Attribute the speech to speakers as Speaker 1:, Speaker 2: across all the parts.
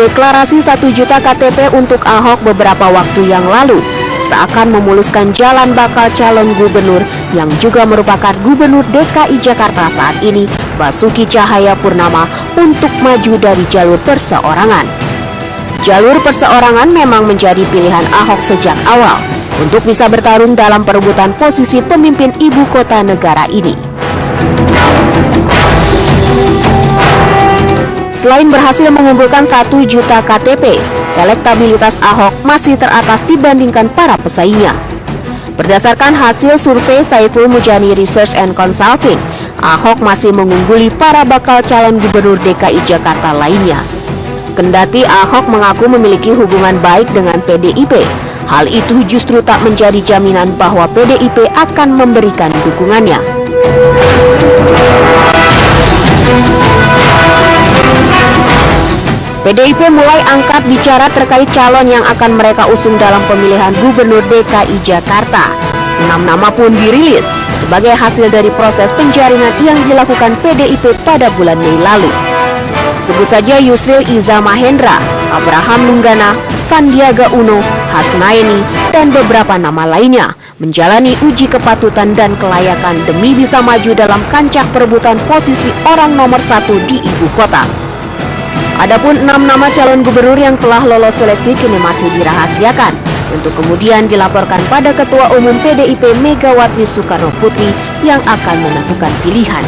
Speaker 1: deklarasi 1 juta KTP untuk Ahok beberapa waktu yang lalu seakan memuluskan jalan bakal calon gubernur yang juga merupakan gubernur DKI Jakarta saat ini, Basuki Cahayapurnama, untuk maju dari jalur perseorangan. Jalur perseorangan memang menjadi pilihan Ahok sejak awal untuk bisa bertarung dalam perebutan posisi pemimpin ibu kota negara ini. Selain berhasil mengumpulkan 1 juta KTP, elektabilitas Ahok masih teratas dibandingkan para pesaingnya. Berdasarkan hasil survei Saiful Mujani Research and Consulting, Ahok masih mengungguli para bakal calon gubernur DKI Jakarta lainnya. Kendati Ahok mengaku memiliki hubungan baik dengan PDIP, hal itu justru tak menjadi jaminan bahwa PDIP akan memberikan dukungannya. PDIP mulai angkat bicara terkait calon yang akan mereka usung dalam pemilihan gubernur DKI Jakarta. 6 nama pun dirilis sebagai hasil dari proses penjaringan yang dilakukan PDIP pada bulan Mei lalu. Sebut saja Yusril Iza Mahendra, Abraham Lunggana, Sandiaga Uno, Hasnaini, dan beberapa nama lainnya menjalani uji kepatutan dan kelayakan demi bisa maju dalam kancah perebutan posisi orang nomor 1 di ibu kota. Adapun 6 nama calon gubernur yang telah lolos seleksi kini masih dirahasiakan untuk kemudian dilaporkan pada Ketua Umum PDIP Megawati Soekarno Putri yang akan menentukan pilihan.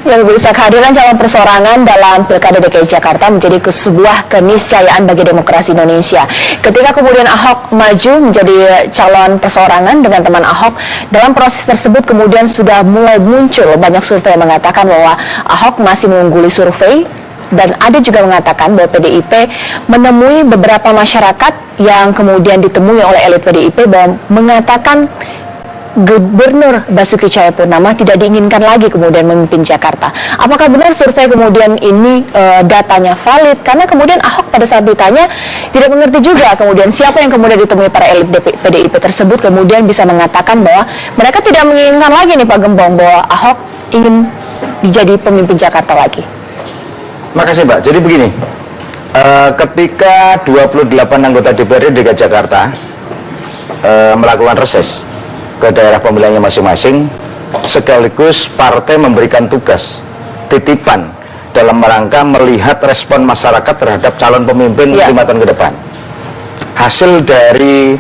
Speaker 2: Ya, bisa kehadiran calon perseorangan dalam Pilkada DKI Jakarta menjadi sebuah keniscayaan bagi demokrasi Indonesia. Ketika kemudian Ahok maju menjadi calon perseorangan dengan teman Ahok, dalam proses tersebut kemudian sudah mulai muncul banyak survei yang mengatakan bahwa Ahok masih mengungguli survei, dan ada juga mengatakan bahwa PDIP menemui beberapa masyarakat yang kemudian ditemui oleh elit PDIP bahwa mengatakan Gubernur Basuki Cahayapurnama tidak diinginkan lagi kemudian memimpin Jakarta. Apakah benar survei kemudian ini datanya valid? Karena kemudian Ahok pada saat ditanya tidak mengerti juga kemudian siapa yang kemudian ditemui para elit PDIP tersebut kemudian bisa mengatakan bahwa mereka tidak menginginkan lagi nih Pak Gembong bahwa Ahok ingin menjadi pemimpin Jakarta lagi.
Speaker 3: Makasih Mbak. Jadi begini, ketika 28 anggota DPRD DKI Jakarta melakukan reses ke daerah pemilihannya masing-masing, sekaligus partai memberikan tugas titipan dalam rangka melihat respon masyarakat terhadap calon pemimpin 5 tahun ke depan. Hasil dari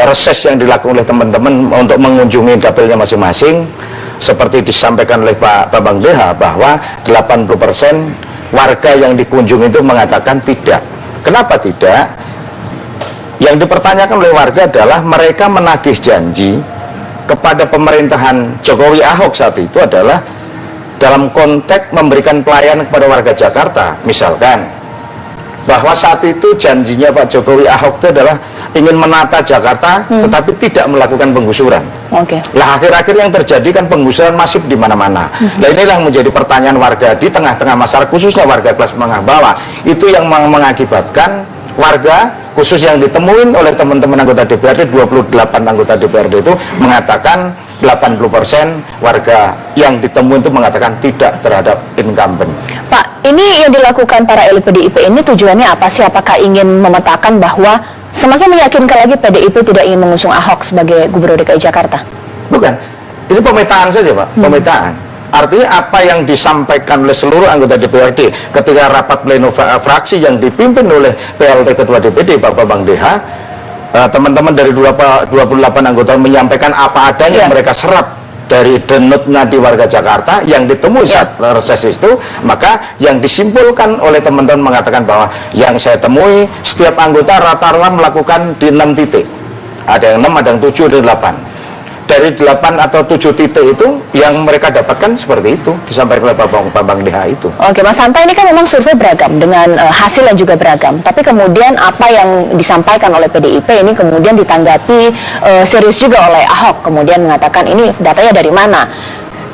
Speaker 3: reses yang dilakukan oleh teman-teman untuk mengunjungi dapilnya masing-masing, seperti disampaikan oleh Pak Bambang Deha bahwa 80% warga yang dikunjungi itu mengatakan tidak. Kenapa tidak? Yang dipertanyakan oleh warga adalah mereka menagih janji kepada pemerintahan Jokowi Ahok saat itu adalah dalam konteks memberikan pelayanan kepada warga Jakarta. Misalkan bahwa saat itu janjinya Pak Jokowi Ahok itu adalah ingin menata Jakarta tetapi tidak melakukan penggusuran. Lah akhir-akhir yang terjadi kan penggusuran masif di mana-mana. Nah inilah menjadi pertanyaan warga di tengah-tengah masyarakat, khususnya warga kelas menengah bawah, itu yang mengakibatkan warga khusus yang ditemuin oleh teman-teman anggota DPRD, 28 anggota DPRD itu mengatakan 80% warga yang ditemuin itu mengatakan tidak terhadap incumbent.
Speaker 2: Pak, ini yang dilakukan para elit PDIP ini tujuannya apa sih? Apakah ingin memetakan bahwa semakin meyakinkan lagi PDIP tidak ingin mengusung Ahok sebagai Gubernur DKI Jakarta?
Speaker 3: Bukan, ini pemetaan saja Pak, pemetaan. Artinya apa yang disampaikan oleh seluruh anggota DPRD ketika rapat pleno fraksi yang dipimpin oleh PLT Ketua DPD Pak Bambang Deha, teman-teman dari 28 anggota menyampaikan apa adanya yang mereka serap dari denutnya di warga Jakarta yang ditemui saat reses itu. Maka yang disimpulkan oleh teman-teman mengatakan bahwa yang saya temui setiap anggota rata-rata melakukan di 6 titik, ada yang 6, ada yang 7, ada yang 8. Dari 8 atau 7 titik itu yang mereka dapatkan seperti itu disampaikan oleh Pak Bambang Deha itu. Oke,
Speaker 2: Mas Hanta, ini kan memang survei beragam dengan hasil yang juga beragam. Tapi kemudian apa yang disampaikan oleh PDIP ini kemudian ditanggapi serius juga oleh Ahok. Kemudian mengatakan ini datanya dari mana?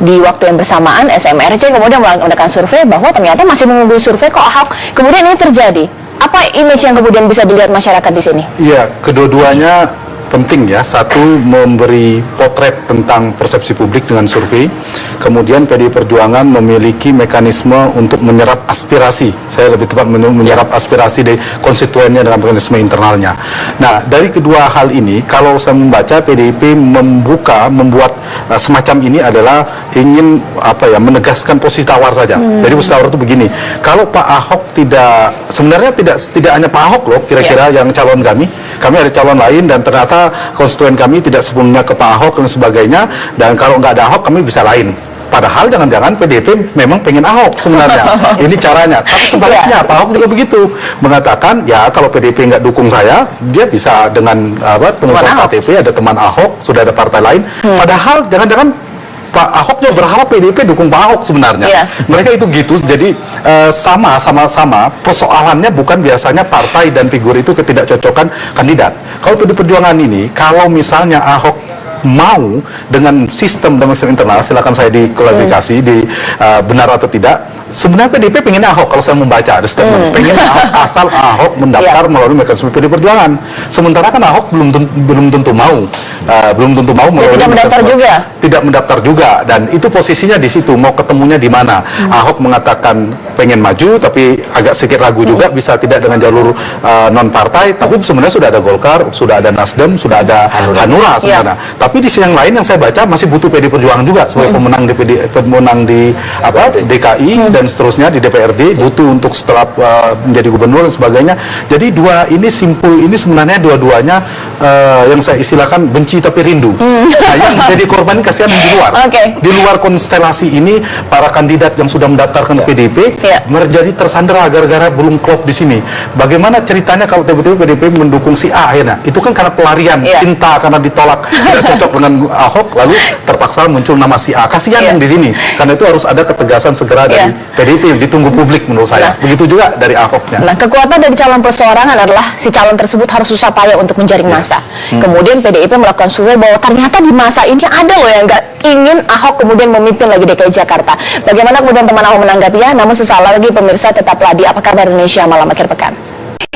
Speaker 2: Di waktu yang bersamaan SMRC kemudian melakukan survei bahwa ternyata masih mengungguli survei kok Ahok. Kemudian ini terjadi. Apa image yang kemudian bisa dilihat masyarakat di sini?
Speaker 4: Iya, kedua-duanya penting ya. Satu, memberi potret tentang persepsi publik dengan survei. Kemudian PDI Perjuangan memiliki mekanisme untuk menyerap aspirasi. Saya lebih tepat menyerap aspirasi dari konstituennya dengan mekanisme internalnya. Nah, dari kedua hal ini, kalau saya membaca PDIP membuat semacam ini adalah ingin menegaskan posisi tawar saja. Jadi posisi tawar itu begini. Kalau Pak Ahok sebenarnya tidak hanya Pak Ahok loh, kira-kira yang calon kami ada calon lain dan ternyata konstituen kami tidak sepenuhnya ke Pak Ahok dan sebagainya, dan kalau nggak ada Ahok kami bisa lain. Padahal jangan-jangan PDIP memang pengen Ahok sebenarnya. Ini caranya. Tapi sebaliknya Pak Ahok juga begitu, mengatakan ya kalau PDIP nggak dukung saya, dia bisa dengan pengumpulan KTP, ada teman Ahok, sudah ada partai lain. Padahal jangan-jangan Pak Ahok juga berharap PDIP dukung Pak Ahok sebenarnya. Mereka itu gitu. Jadi sama-sama persoalannya bukan biasanya partai dan figur itu ketidakcocokan kandidat. Kalau PDI Perjuangan ini, kalau misalnya Ahok mau dengan sistem internal, silakan saya diklarifikasi benar atau tidak. Sebenarnya PDIP pengen Ahok, kalau saya membaca ada statement pengen Ahok asal Ahok mendaftar melalui mekanisme PDI Perjuangan. Sementara kan Ahok belum tentu mau melalui
Speaker 2: tidak mendaftar juga.
Speaker 4: Tidak mendaftar juga, dan itu posisinya di situ, mau ketemunya di mana. Ahok mengatakan pengen maju tapi agak sedikit ragu juga, bisa tidak dengan jalur non partai, tapi sebenarnya sudah ada Golkar, sudah ada Nasdem, sudah ada Hanura sebenarnya. Tapi di sisi yang lain yang saya baca masih butuh PDI Perjuangan juga sebagai pemenang di DKI dan seterusnya di DPRD, butuh untuk setelah menjadi gubernur dan sebagainya. Jadi dua ini simpul ini sebenarnya dua-duanya yang saya istilahkan benci tapi rindu. Nah, yang jadi korban kasihan di luar. Di luar konstelasi ini para kandidat yang sudah mendaftarkan PDIP menjadi tersandera gara-gara belum klop di sini. Bagaimana ceritanya kalau tiba-tiba PDIP mendukung si A akhirnya? Itu kan karena pelarian, cinta karena ditolak, tidak cocok dengan Ahok, lalu terpaksa muncul nama si A. Kasihan yang di sini. Karena itu harus ada ketegasan segera dari PDIP yang ditunggu publik menurut saya. Begitu juga dari Ahoknya.
Speaker 2: Nah, kekuatan dari calon perseorangan adalah si calon tersebut harus susah payah untuk menjaring massa. Kemudian PDIP melakukan survei bahwa ternyata di masa ini ada loh yang nggak ingin Ahok kemudian memimpin lagi DKI Jakarta. Bagaimana kemudian teman Ahok menanggapinya? Namun sesaat lagi pemirsa tetaplah di Apa Kabar Indonesia Malam Akhir Pekan.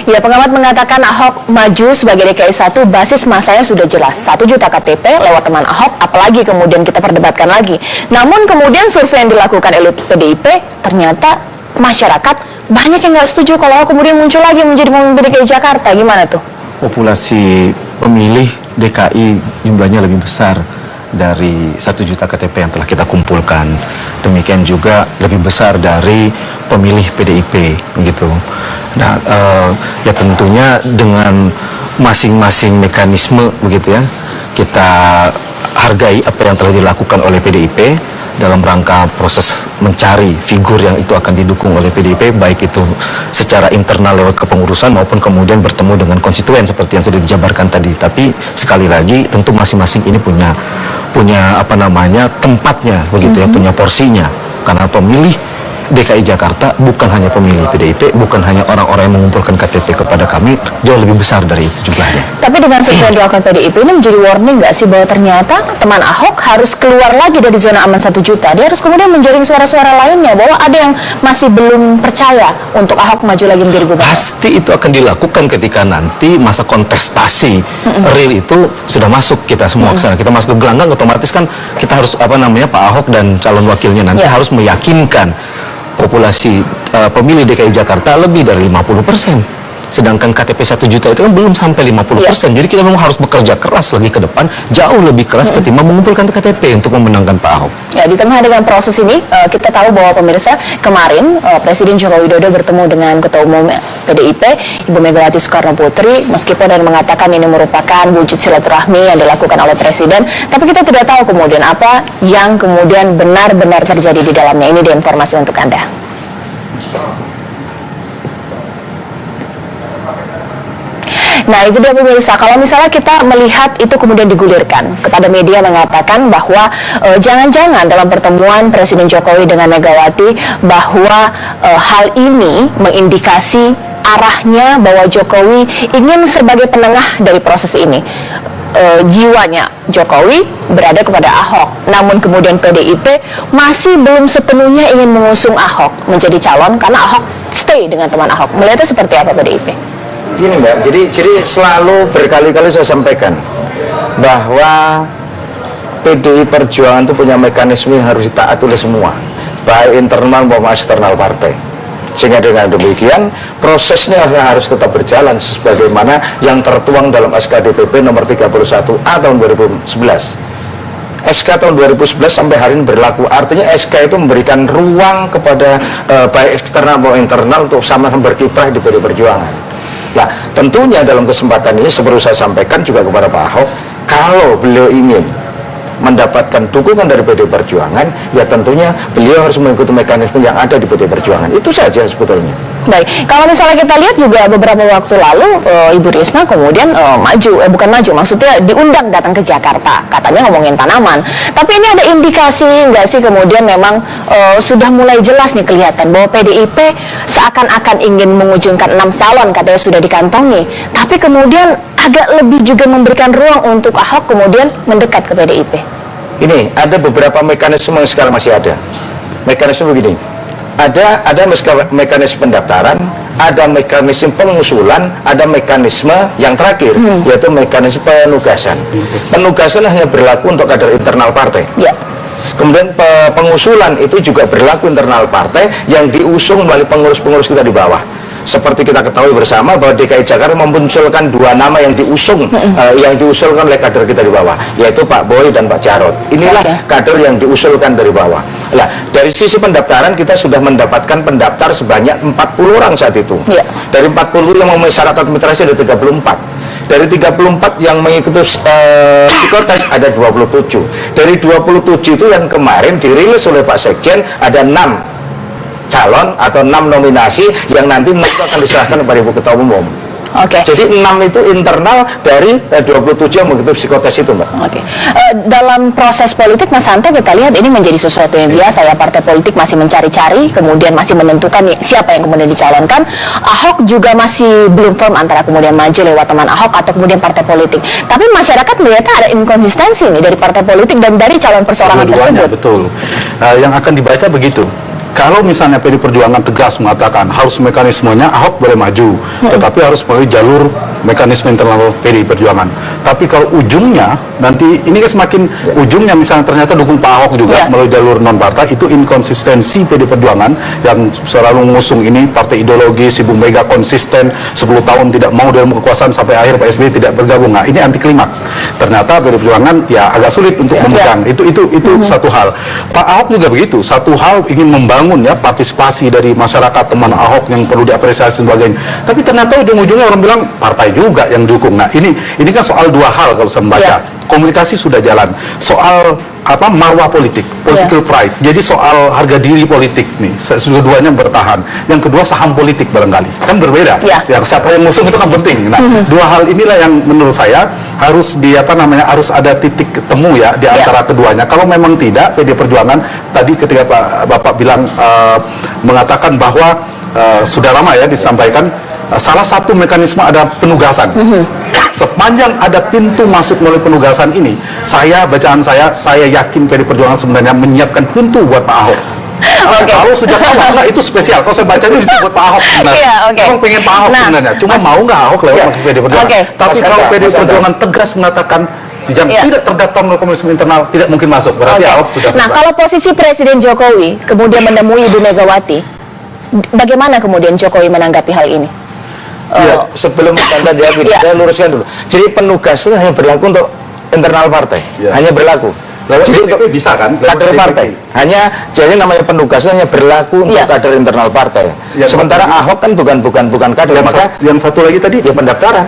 Speaker 2: Ya, pengamat mengatakan Ahok maju sebagai DKI 1, basis masanya sudah jelas. 1 juta KTP lewat teman Ahok, apalagi kemudian kita perdebatkan lagi. Namun kemudian survei yang dilakukan oleh PDIP, ternyata masyarakat banyak yang nggak setuju kalau Ahok kemudian muncul lagi menjadi pemimpin DKI Jakarta. Gimana tuh?
Speaker 5: Populasi pemilih DKI jumlahnya lebih besar dari 1 juta KTP yang telah kita kumpulkan. Demikian juga lebih besar dari pemilih PDIP, begitu. Nah, ya tentunya dengan masing-masing mekanisme, begitu ya, kita hargai apa yang telah dilakukan oleh PDIP dalam rangka proses mencari figur yang itu akan didukung oleh PDIP, baik itu secara internal lewat kepengurusan maupun kemudian bertemu dengan konstituen seperti yang sudah dijabarkan tadi. Tapi sekali lagi tentu masing-masing ini punya tempatnya, begitu ya, punya porsinya, karena pemilih DKI Jakarta bukan hanya pemilih PDIP, bukan hanya orang-orang yang mengumpulkan KTP kepada kami, jauh lebih besar dari itu jumlahnya.
Speaker 2: Tapi dengan survei yang dilakukan PDIP ini menjadi warning nggak sih bahwa ternyata teman Ahok harus keluar lagi dari zona aman 1 juta, dia harus kemudian menjaring suara-suara lainnya, bahwa ada yang masih belum percaya untuk Ahok maju lagi menjadi gubernur?
Speaker 5: Pasti itu akan dilakukan ketika nanti masa kontestasi real itu sudah masuk, kita semua ke sana, kita masuk ke gelanggang, otomatis kan kita harus Pak Ahok dan calon wakilnya nanti harus meyakinkan populasi pemilih DKI Jakarta lebih dari 50%. Sedangkan KTP 1 juta itu kan belum sampai 50%. Jadi kita memang harus bekerja keras lagi ke depan, jauh lebih keras ketimbang mengumpulkan KTP untuk memenangkan Pak Ahok.
Speaker 2: Ya, di tengah dengan proses ini, kita tahu bahwa pemirsa kemarin Presiden Joko Widodo bertemu dengan Ketua Umum PDIP, Ibu Megawati Soekarno Putri, meskipun dan mengatakan ini merupakan wujud silaturahmi yang dilakukan oleh Presiden, tapi kita tidak tahu kemudian apa yang kemudian benar-benar terjadi di dalamnya. Ini dia informasi untuk Anda. Nah, itu dia pemirsa, kalau misalnya kita melihat itu kemudian digulirkan kepada media mengatakan bahwa jangan-jangan dalam pertemuan Presiden Jokowi dengan Megawati bahwa hal ini mengindikasi arahnya bahwa Jokowi ingin sebagai penengah dari proses ini. Jiwanya Jokowi berada kepada Ahok, namun kemudian PDIP masih belum sepenuhnya ingin mengusung Ahok menjadi calon karena Ahok stay dengan teman Ahok. Melihatnya seperti apa PDIP?
Speaker 3: Gini Mbak, jadi selalu berkali-kali saya sampaikan bahwa PDI Perjuangan itu punya mekanisme yang harus ditaati oleh semua, baik internal maupun eksternal partai. Sehingga dengan demikian prosesnya harus tetap berjalan sebagaimana yang tertuang dalam SK DPP nomor 31A tahun 2011. SK tahun 2011 sampai hari ini berlaku, artinya SK itu memberikan ruang kepada baik eksternal maupun internal untuk sama-sama berkiprah di PDI Perjuangan. Nah, tentunya dalam kesempatan ini seperti saya sampaikan juga kepada Pak Ahok, kalau beliau ingin mendapatkan dukungan dari PDI Perjuangan, ya tentunya beliau harus mengikuti mekanisme yang ada di PDI Perjuangan. Itu saja sebetulnya.
Speaker 2: Baik, kalau misalnya kita lihat juga beberapa waktu lalu Ibu Risma kemudian bukan maju, maksudnya diundang datang ke Jakarta, katanya ngomongin tanaman. Tapi ini ada indikasi nggak sih kemudian memang sudah mulai jelas nih kelihatan bahwa PDIP seakan-akan ingin mengujungkan 6 calon katanya sudah dikantongi, tapi kemudian agak lebih juga memberikan ruang untuk Ahok kemudian mendekat ke PDIP.
Speaker 3: Ini ada beberapa mekanisme yang sekarang masih ada. Mekanisme begini, ada mekanisme pendaftaran, ada mekanisme pengusulan, ada mekanisme yang terakhir, yaitu mekanisme penugasan. Penugasan hanya berlaku untuk kader internal partai.
Speaker 2: Ya.
Speaker 3: Kemudian pengusulan itu juga berlaku internal partai yang diusung melalui pengurus-pengurus kita di bawah. Seperti kita ketahui bersama bahwa DKI Jakarta memunculkan 2 nama yang diusung, yang diusulkan oleh kader kita di bawah, yaitu Pak Boy dan Pak Jarod. Inilah kader yang diusulkan dari bawah. Nah, dari sisi pendaftaran kita sudah mendapatkan pendaftar sebanyak 40 orang saat itu. Dari 40 yang memenuhi syarat administrasi ada 34. Dari 34 yang mengikuti psikotes ada 27. Dari 27 itu yang kemarin dirilis oleh Pak Sekjen ada 6 calon atau 6 nominasi yang nanti akan diserahkan kepada Ibu Ketua Umum. Jadi 6 itu internal dari 27 yang mengikuti psikotes itu, Mbak.
Speaker 2: Dalam proses politik, Mas Hanta, kita lihat ini menjadi sesuatu yang biasa ya, partai politik masih mencari-cari, kemudian masih menentukan siapa yang kemudian dicalonkan. Ahok juga masih belum firm antara kemudian maju lewat teman Ahok atau kemudian partai politik. Tapi masyarakat melihatnya ada inkonsistensi nih dari partai politik dan dari calon perseorangan tersebut.
Speaker 4: Betul. Yang akan dibaca begitu. Kalau misalnya PDI Perjuangan tegas mengatakan harus mekanismenya Ahok boleh maju, tetapi harus melalui jalur mekanisme internal PDI Perjuangan. Tapi kalau ujungnya nanti ini kan semakin ujungnya misalnya ternyata dukung Pak Ahok juga melalui jalur non partai, itu inkonsistensi PDI Perjuangan yang selalu mengusung ini partai ideologis, Ibu Mega konsisten 10 tahun tidak mau dalam kekuasaan sampai akhir Pak SBY tidak bergabung. Nah, ini anti klimaks. Ternyata PDI Perjuangan ya agak sulit untuk memegang. Itu satu hal. Pak Ahok juga begitu. Satu hal ingin membangun ya partisipasi dari masyarakat teman Ahok yang perlu diapresiasi dan sebagainya. Tapi ternyata ujung-ujungnya orang bilang partai juga yang dukung. Nah, ini kan soal 2 hal kalau saya membaca. Komunikasi sudah jalan. Soal marwah politik, political pride. Jadi soal harga diri politik nih, dua-duanya bertahan. Yang kedua saham politik barangkali. Kan berbeda. Yang siapa yang musuh itu kan penting. Nah, 2 hal inilah yang menurut saya harus harus ada titik temu ya di antara keduanya. Kalau memang tidak, PDI Perjuangan tadi ketika Bapak bilang mengatakan bahwa sudah lama ya disampaikan salah satu mekanisme ada penugasan. Sepanjang ada pintu masuk melalui penugasan ini, bacaan saya yakin PDI Perjuangan sebenarnya menyiapkan pintu buat Pak Ahok. Kalau sejak awal itu spesial. Kalau saya bacanya itu buat Pak Ahok sebenarnya. Orang pengen Pak Ahok sebenarnya. Cuma mau nggak Ahok lewat PDI Perjuangan. Tapi kalau PDI Perjuangan tegas mengatakan yang tidak terdaftar melalui komunisme internal tidak mungkin masuk. Berarti Ahok sudah selesai.
Speaker 2: Nah, kalau posisi Presiden Jokowi kemudian menemui Ibu Megawati, bagaimana kemudian Jokowi menanggapi hal ini?
Speaker 3: Sebelum Anda jawab, saya luruskan dulu. Jadi penugasan hanya berlaku untuk internal partai, hanya berlaku. Jadi untuk
Speaker 4: bisa kan
Speaker 3: kader partai hanya jadi namanya penugasan hanya berlaku untuk kader internal partai. Sementara Ahok kan bukan kader.
Speaker 4: Yang satu lagi tadi
Speaker 3: pendaftaran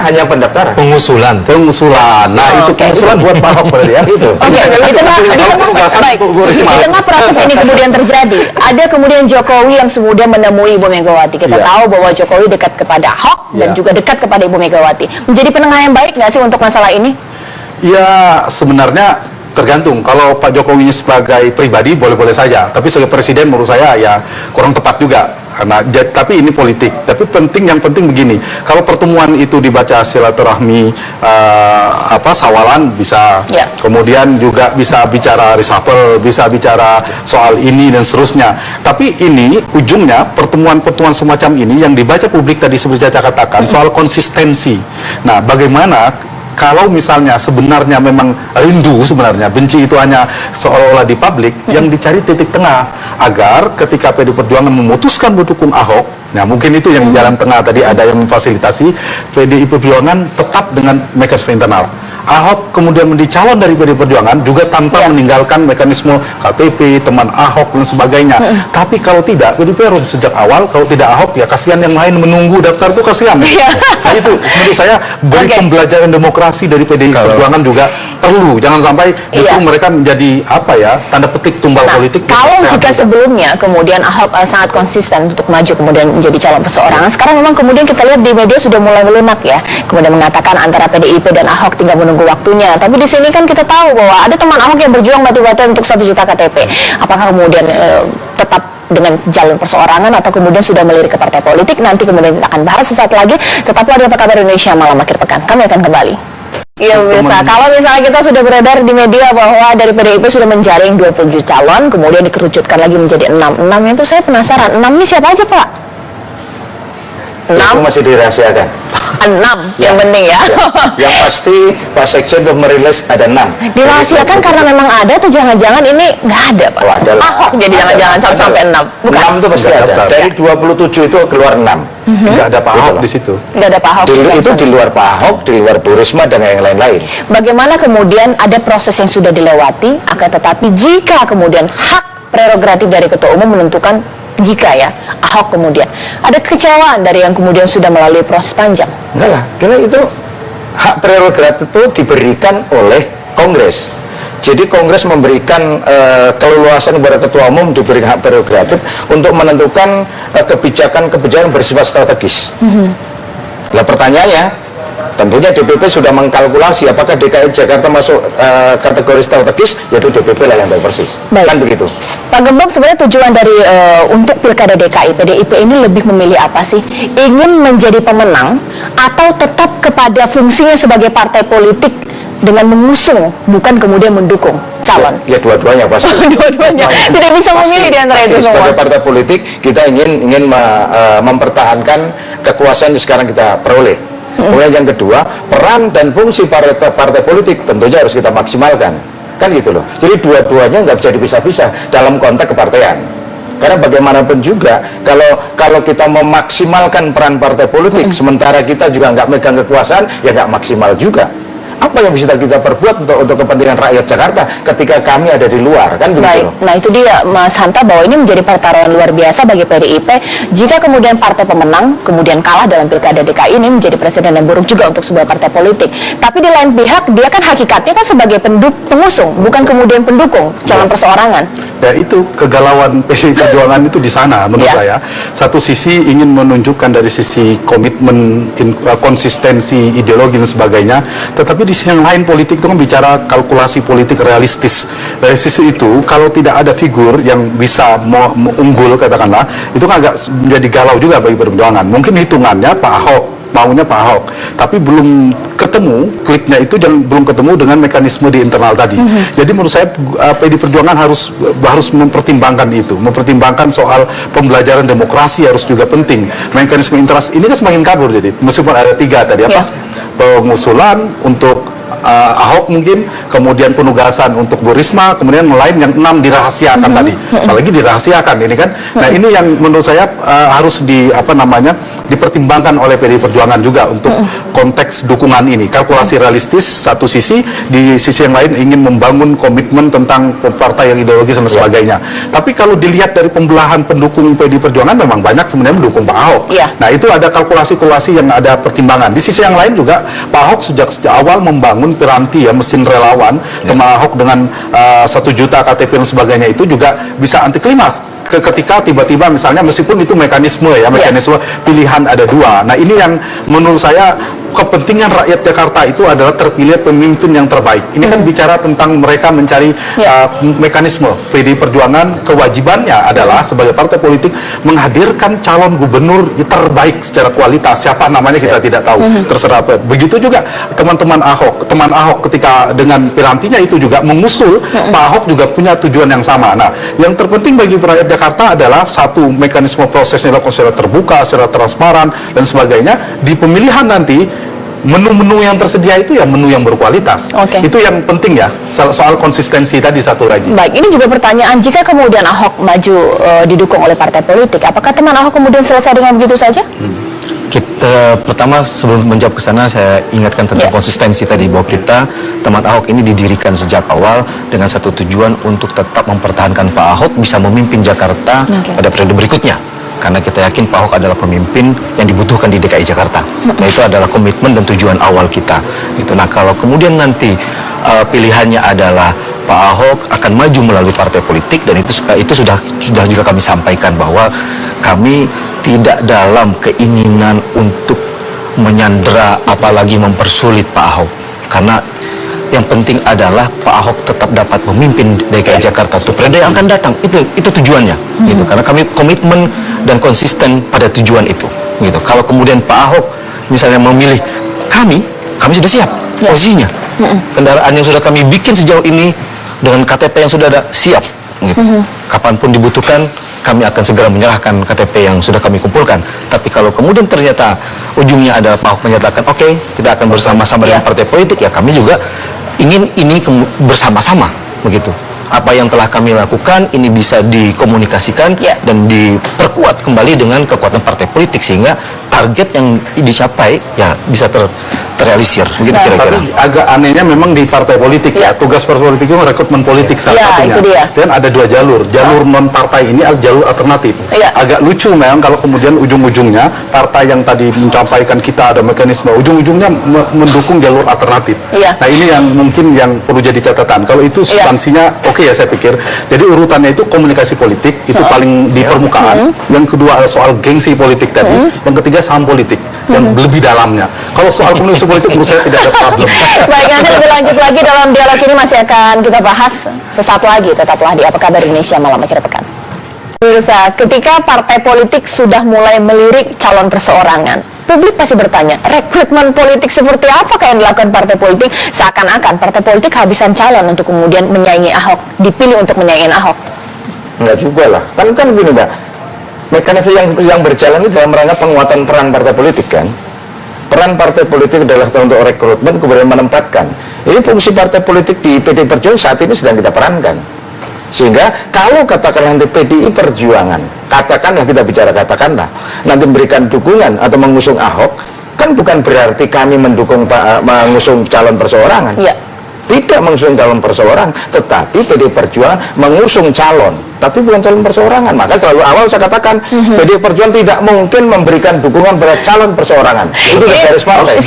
Speaker 3: hanya pendaftaran.
Speaker 4: Pengusulan. Nah, itu pengusulan buat Pak Ahok berarti ya. Itu.
Speaker 2: Di tengah proses ini kemudian terjadi, ada kemudian Jokowi yang kemudian menemui Ibu Megawati. Kita tahu bahwa Jokowi dekat kepada Ahok dan juga dekat kepada Ibu Megawati. Menjadi penengah yang baik nggak sih untuk masalah ini?
Speaker 4: Ya, sebenarnya tergantung. Kalau Pak Jokowi sebagai pribadi boleh-boleh saja, tapi sebagai presiden menurut saya ya kurang tepat juga. Nah, tapi ini politik. Tapi yang penting begini, kalau pertemuan itu dibaca silaturahmi, sawalan bisa, kemudian juga bisa bicara reshuffle, bisa bicara soal ini dan seterusnya. Tapi ini ujungnya pertemuan-pertemuan semacam ini yang dibaca publik tadi seperti saya katakan soal konsistensi. Nah, bagaimana kalau misalnya sebenarnya memang rindu, sebenarnya benci itu hanya seolah-olah di publik, yang dicari titik tengah agar ketika PD Perjuangan memutuskan mendukung Ahok, nah mungkin itu yang jalan tengah tadi ada yang memfasilitasi PDI Perjuangan tetap dengan mekanisme internal. Ahok kemudian menjadi calon dari PD Perjuangan juga tanpa meninggalkan mekanisme KTP, teman Ahok dan sebagainya. Tapi kalau tidak, PDIP harus sejak awal, kalau tidak Ahok ya kasihan yang lain menunggu daftar itu kasihan. Nah, itu menurut saya beri pembelajaran demokrasi dari PDI Perjuangan juga perlu. Jangan sampai justru mereka menjadi apa ya, tanda petik tumbal politik.
Speaker 2: Kalau jika sebelumnya kemudian Ahok sangat konsisten untuk maju kemudian menjadi calon perseorangan, sekarang memang kemudian kita lihat di media sudah mulai melunak ya, kemudian mengatakan antara PDIP dan Ahok tinggal menunggu waktunya. Tapi di sini kan kita tahu bahwa ada teman Ahok yang berjuang batu-batuan untuk 1 juta KTP. Apakah kemudian tetap dengan jalur perseorangan atau kemudian sudah melirik ke partai politik? Nanti kemudian kita akan bahas sesaat lagi. Tetaplah di Apa Kabar Indonesia Malam Akhir Pekan. Kami akan kembali. Iya bisa. Kalau misalnya kita sudah beredar di media bahwa dari PDIP sudah menjaring 27 calon, kemudian dikerucutkan lagi menjadi 6. 6 itu saya penasaran. 6 ini siapa aja Pak? 6
Speaker 3: itu masih dirahasiakan.
Speaker 2: 6 yang penting ya.
Speaker 3: Yang pasti Pak Sekjen sudah merilis ada 6.
Speaker 2: Dirahasiakan karena memang ada atau jangan-jangan ini nggak ada Pak?
Speaker 3: Oh, ada lah.
Speaker 2: Ahok jadi jangan-jangan 1 sampai 6. Bukan.
Speaker 3: 6 itu pasti ada. Dari 27 itu keluar 6.
Speaker 4: Nggak ada Pak Ahok di situ.
Speaker 2: Nggak ada Pak Ahok.
Speaker 3: Itu di luar Pak Ahok, di luar Bu Risma dan yang lain-lain.
Speaker 2: Bagaimana kemudian ada proses yang sudah dilewati, akan tetapi jika kemudian hak prerogatif dari Ketua Umum menentukan, jika ya Ahok kemudian ada kekecewaan dari yang kemudian sudah melalui proses panjang.
Speaker 3: Enggak lah, karena itu hak prerogatif itu diberikan oleh Kongres. Jadi Kongres memberikan keleluasan kepada Ketua Umum, diberikan hak prerogatif untuk menentukan kebijakan-kebijakan bersifat strategis. Nah pertanyaannya, tentunya DPP sudah mengkalkulasi apakah DKI Jakarta masuk kategori strategis, yaitu DPP lah yang tahu persis.
Speaker 2: Baik.
Speaker 3: Kan begitu.
Speaker 2: Pak Gembong, sebenarnya tujuan dari untuk Pilkada DKI, PDIP ini lebih memilih apa sih? Ingin menjadi pemenang atau tetap kepada fungsinya sebagai partai politik dengan mengusung, bukan kemudian mendukung calon?
Speaker 3: Ya dua-duanya pasti.
Speaker 2: Dua-duanya. Tidak bisa memilih di antara itu semua.
Speaker 3: Sebagai partai politik kita ingin mempertahankan kekuasaan yang sekarang kita peroleh. Kemudian yang kedua, peran dan fungsi partai politik tentunya harus kita maksimalkan, kan gitu loh. Jadi dua-duanya nggak bisa dipisah-pisah dalam konteks kepartean. Karena bagaimanapun juga, kalau kita memaksimalkan peran partai politik, sementara kita juga nggak megang kekuasaan, ya nggak maksimal juga. Apa yang bisa kita perbuat untuk kepentingan rakyat Jakarta ketika kami ada di luar, kan begitu?
Speaker 2: Baik, nah itu dia Mas Hanta, bahwa ini menjadi pertaruhan luar biasa bagi PDIP jika kemudian partai pemenang kemudian kalah dalam Pilkada DKI, ini menjadi presiden yang buruk juga untuk sebuah partai politik. Tapi di lain pihak dia kan hakikatnya kan sebagai pengusung, bukan kemudian pendukung calon perseorangan.
Speaker 4: Ya itu kegalauan PDI Perjuangan itu di sana menurut saya. Satu sisi ingin menunjukkan dari sisi komitmen, konsistensi ideologi dan sebagainya, tetapi di sisi yang lain politik itu kan bicara kalkulasi politik realistis. Dari sisi itu kalau tidak ada figur yang bisa unggul katakanlah, itu kan agak menjadi galau juga bagi Perjuangan. Mungkin hitungannya Pak Ahok, maunya Pak Ahok, tapi belum ketemu kliknya itu, belum ketemu dengan mekanisme di internal tadi. Jadi menurut saya PDI Perjuangan harus mempertimbangkan itu, mempertimbangkan soal pembelajaran demokrasi harus juga penting. Mekanisme internal ini kan semakin kabur, jadi meskipun ada 3 tadi apa pengusulan untuk Ahok mungkin, kemudian penugasan untuk Bu Risma, kemudian lain yang 6 dirahasiakan tadi. Apalagi dirahasiakan ini kan. Nah, ini yang menurut saya harus dipertimbangkan oleh PDI Perjuangan juga untuk konteks dukungan ini. Kalkulasi realistis satu sisi, di sisi yang lain ingin membangun komitmen tentang partai yang ideologis dan sebagainya. Tapi kalau dilihat dari pembelahan pendukung PDI Perjuangan, memang banyak sebenarnya mendukung Pak Ahok. Nah, itu ada kalkulasi-kalkulasi yang ada pertimbangan. Di sisi yang lain juga Pak Ahok sejak awal membangun piranti ya, mesin relawan, teman Ahok dengan 1 juta KTP dan sebagainya itu juga bisa anti klimaks ketika tiba-tiba misalnya, meskipun itu mekanisme pilihan ada 2. Nah, ini yang menurut saya kepentingan rakyat Jakarta itu adalah terpilih pemimpin yang terbaik. Ini kan bicara tentang mereka mencari mekanisme. PDI Perjuangan kewajibannya adalah sebagai partai politik menghadirkan calon gubernur terbaik secara kualitas. Siapa namanya kita tidak tahu, terserah. Begitu juga teman-teman Ahok, teman Ahok ketika dengan pirantinya itu juga mengusul Pak Ahok juga punya tujuan yang sama. Nah, yang terpenting bagi rakyat Jakarta adalah satu, mekanisme prosesnya dilakukan secara terbuka, secara transparan dan sebagainya. Di pemilihan nanti menu-menu yang tersedia itu ya menu yang berkualitas.
Speaker 2: Oke.
Speaker 4: Itu yang penting ya, soal konsistensi tadi satu lagi.
Speaker 2: Baik, ini juga pertanyaan, jika kemudian Ahok maju didukung oleh partai politik, apakah teman Ahok kemudian selesai dengan begitu saja?
Speaker 5: Kita pertama sebelum menjawab ke sana saya ingatkan tentang konsistensi tadi, bahwa kita teman Ahok ini didirikan sejak awal dengan satu tujuan untuk tetap mempertahankan Pak Ahok bisa memimpin Jakarta pada periode berikutnya. Karena kita yakin Pak Ahok adalah pemimpin yang dibutuhkan di DKI Jakarta. Nah, itu adalah komitmen dan tujuan awal kita. Itu. Nah, kalau kemudian nanti pilihannya adalah Pak Ahok akan maju melalui partai politik, dan itu sudah juga kami sampaikan bahwa kami tidak dalam keinginan untuk menyandera apalagi mempersulit Pak Ahok, karena yang penting adalah Pak Ahok tetap dapat memimpin DKI Jakarta untuk periode yang akan datang. Itu tujuannya, gitu. Karena kami komitmen dan konsisten pada tujuan itu, gitu. Kalau kemudian Pak Ahok misalnya memilih kami sudah siap posisinya. Kendaraan yang sudah kami bikin sejauh ini dengan KTP yang sudah ada siap, gitu. Kapanpun dibutuhkan kami akan segera menyerahkan KTP yang sudah kami kumpulkan. Tapi kalau kemudian ternyata ujungnya ada Pak Ahok menyatakan oke, kita akan bersama-sama dengan partai politik, ya kami juga ingin ini bersama-sama, begitu. Apa yang telah kami lakukan ini bisa dikomunikasikan dan diperkuat kembali dengan kekuatan partai politik, sehingga target yang dicapai ya bisa terrealisir, begitu kira-kira.
Speaker 4: Tapi agak anehnya memang di partai politik ya, tugas partai politik itu rekrutmen politik salah satunya.
Speaker 2: Itu dia.
Speaker 4: Dan ada dua jalur non partai ini adalah jalur alternatif. Agak lucu memang kalau kemudian ujung-ujungnya partai yang tadi menyampaikan kita ada mekanisme, ujung-ujungnya mendukung jalur alternatif. Nah, ini yang mungkin yang perlu jadi catatan. Kalau itu substansinya oke ya, saya pikir. Jadi urutannya itu komunikasi politik itu paling di permukaan. Yang kedua adalah soal gengsi politik tadi. Yang ketiga saham politik yang lebih dalamnya. Kalau soal komunikasi politik menurut saya tidak ada problem.
Speaker 2: Baik, nanti lebih lanjut lagi dalam dialog ini masih akan kita bahas sesaat lagi. Tetaplah di Apa Kabar Indonesia malam akhir pekan. Pemirsa, ketika partai politik sudah mulai melirik calon perseorangan, publik pasti bertanya, rekrutmen politik seperti apa yang dilakukan partai politik? Seakan-akan partai politik kehabisan calon untuk kemudian menyaingi Ahok, dipilih untuk menyaingi Ahok.
Speaker 3: Enggak juga lah, kan begini Mbak, mekanisme yang berjalan itu dalam rangka penguatan peran partai politik kan. Peran partai politik adalah untuk rekrutmen, kemudian menempatkan. Ini fungsi partai politik di PDI Perjuangan saat ini sedang kita perankan. Sehingga kalau katakanlah nanti PDI Perjuangan, katakanlah kita bicara katakanlah, nanti memberikan dukungan atau mengusung Ahok, kan bukan berarti kami mengusung calon perseorangan. Tidak mengusung calon perseorangan, tetapi PDI Perjuangan mengusung calon, tapi bukan calon perseorangan. Maka selalu awal saya katakan PDI Perjuangan tidak mungkin memberikan dukungan pada calon perseorangan. Itu garis partai.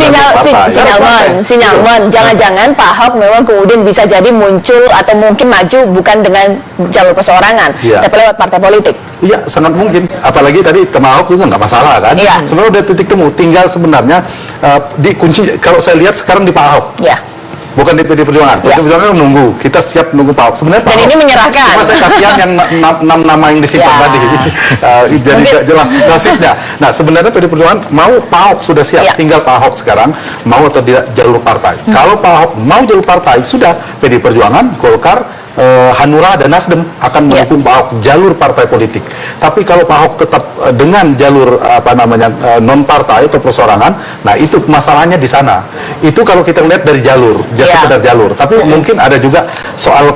Speaker 2: Sinyalman, jangan-jangan Pak Ahok memang kemudian bisa jadi muncul atau mungkin maju bukan dengan jalur perseorangan, tapi lewat partai politik.
Speaker 4: Iya, sangat mungkin. Apalagi tadi teman Ahok itu nggak masalah kan. Sebenarnya udah titik temu. Tinggal sebenarnya di kunci. Kalau saya lihat sekarang di Pak Ahok. Bukan di PDI Perjuangan. PDI Perjuangan menunggu. Kita siap menunggu Pak Ahok. Sebenarnya Pak
Speaker 2: Dan
Speaker 4: Ahok,
Speaker 2: ini menyerahkan.
Speaker 4: Cuma saya kasihan yang 6 nama yang disimpan tadi. Jadi jelas nasibnya. Nah, sebenarnya PDI Perjuangan mau Pak Ahok sudah siap. Tinggal Pak Ahok sekarang mau atau tidak jalur partai. Kalau Pak Ahok mau jalur partai, sudah PDI Perjuangan, Golkar, Hanura dan Nasdem akan mendukung Pak Ahok jalur partai politik. Tapi kalau Pak Ahok tetap dengan jalur non partai atau perseorangan, nah itu masalahnya di sana. Itu kalau kita lihat dari jalur, sekedar jalur. Tapi mungkin ada juga soal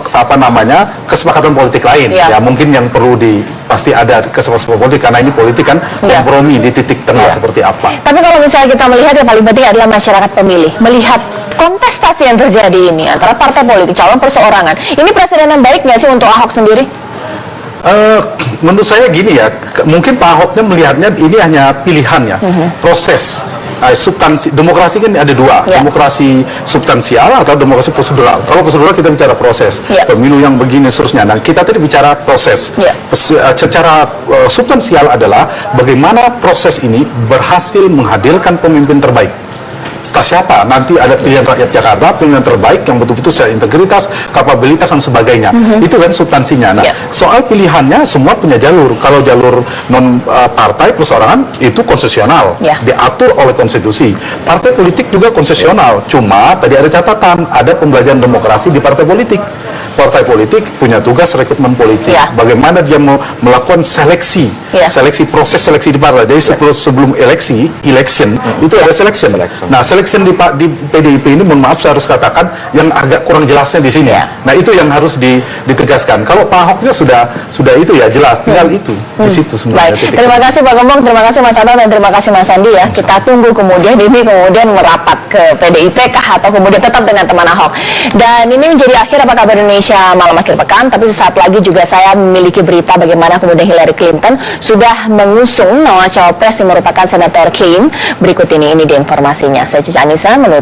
Speaker 4: kesepakatan politik lain. Ya mungkin yang perlu pasti ada kesepakatan politik, karena ini politik kan kompromi di titik tengah seperti apa.
Speaker 2: Tapi kalau misalnya kita melihat, yang paling penting adalah masyarakat pemilih melihat kontestasi yang terjadi ini antara partai politik, calon perseorangan. Ini presiden yang baik nggak sih untuk Ahok sendiri?
Speaker 4: Menurut saya gini ya, mungkin Pak Ahoknya melihatnya ini hanya pilihan ya, proses. Substansi demokrasi kan ada dua, demokrasi substansial atau demokrasi prosedural. Kalau prosedural kita bicara proses, pemilu yang begini seterusnya. Nah, kita tadi bicara proses. Secara substansial adalah bagaimana proses ini berhasil menghadirkan pemimpin terbaik. Entah siapa, nanti ada pilihan rakyat Jakarta, pilihan terbaik yang betul-betul secara integritas, kapabilitas dan sebagainya. Itu kan substansinya. Nah, soal pilihannya semua punya jalur. Kalau jalur non partai perseorangan itu konsesional, diatur oleh konstitusi. Partai politik juga konsesional. Cuma tadi ada catatan, ada pembelajaran demokrasi di partai politik. partai politik punya tugas rekrutmen politik.
Speaker 2: Ya.
Speaker 4: Bagaimana dia mau melakukan seleksi,
Speaker 2: Ya.
Speaker 4: proses seleksi di partai. Jadi sebelum election itu ada selection. Nah, selection di PDIP ini, mohon maaf saya harus katakan yang agak kurang jelasnya di sini.
Speaker 2: Ya.
Speaker 4: Nah, itu yang harus ditegaskan. Kalau Pak Ahoknya sudah itu ya jelas, tinggal itu di situ sebenarnya.
Speaker 2: Baik, terima kasih Pak Gembong, terima kasih Mas Anton, dan terima kasih Mas Andi ya. Kita tunggu kemudian ini merapat ke PDIP kah atau kemudian tetap dengan teman Ahok. Dan ini menjadi akhir Apa Kabar Indonesia malam akhir pekan, tapi sesaat lagi juga saya memiliki berita bagaimana kemudian Hillary Clinton sudah mengusung nama cawapres yang merupakan Senator Kaine. Berikut ini dia informasinya. Saya Cica Anissa menutup.